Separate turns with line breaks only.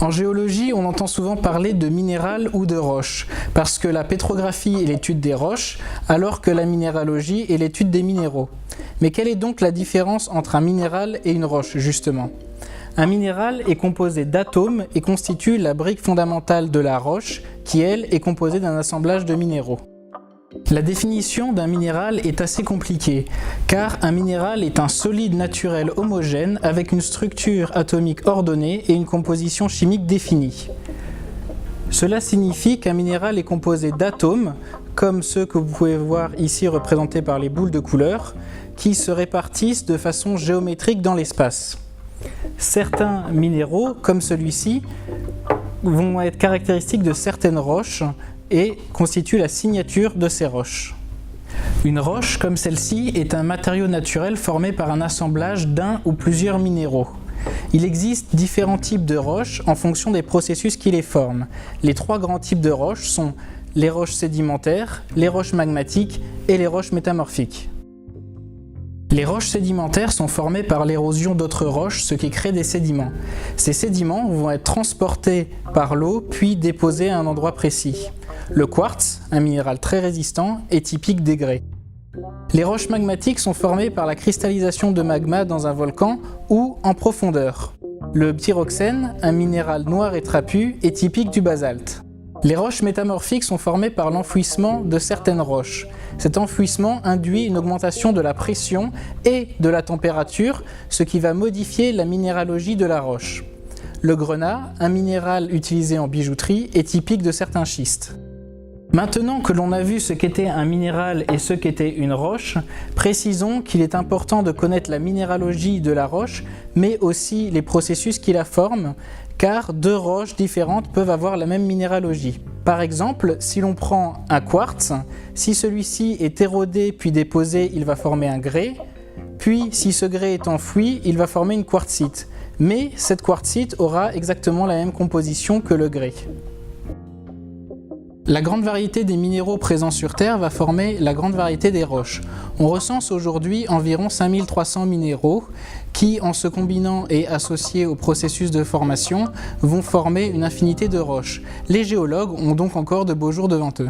En géologie, on entend souvent parler de minéral ou de roche, parce que la pétrographie est l'étude des roches, alors que la minéralogie est l'étude des minéraux. Mais quelle est donc la différence entre un minéral et une roche, justement ? Un minéral est composé d'atomes et constitue la brique fondamentale de la roche, qui, elle, est composée d'un assemblage de minéraux. La définition d'un minéral est assez compliquée, car un minéral est un solide naturel homogène avec une structure atomique ordonnée et une composition chimique définie. Cela signifie qu'un minéral est composé d'atomes, comme ceux que vous pouvez voir ici représentés par les boules de couleur, qui se répartissent de façon géométrique dans l'espace. Certains minéraux, comme celui-ci, vont être caractéristiques de certaines roches et constituent la signature de ces roches. Une roche, comme celle-ci, est un matériau naturel formé par un assemblage d'un ou plusieurs minéraux. Il existe différents types de roches en fonction des processus qui les forment. Les trois grands types de roches sont les roches sédimentaires, les roches magmatiques et les roches métamorphiques. Les roches sédimentaires sont formées par l'érosion d'autres roches, ce qui crée des sédiments. Ces sédiments vont être transportés par l'eau puis déposés à un endroit précis. Le quartz, un minéral très résistant, est typique des grès. Les roches magmatiques sont formées par la cristallisation de magma dans un volcan ou en profondeur. Le pyroxène, un minéral noir et trapu, est typique du basalte. Les roches métamorphiques sont formées par l'enfouissement de certaines roches. Cet enfouissement induit une augmentation de la pression et de la température, ce qui va modifier la minéralogie de la roche. Le grenat, un minéral utilisé en bijouterie, est typique de certains schistes. Maintenant que l'on a vu ce qu'était un minéral et ce qu'était une roche, précisons qu'il est important de connaître la minéralogie de la roche, mais aussi les processus qui la forment, car deux roches différentes peuvent avoir la même minéralogie. Par exemple, si l'on prend un quartz, si celui-ci est érodé puis déposé, il va former un grès, puis si ce grès est enfoui, il va former une quartzite. Mais cette quartzite aura exactement la même composition que le grès. La grande variété des minéraux présents sur Terre va former la grande variété des roches. On recense aujourd'hui environ 5300 minéraux qui, en se combinant et associés au processus de formation, vont former une infinité de roches. Les géologues ont donc encore de beaux jours devant eux.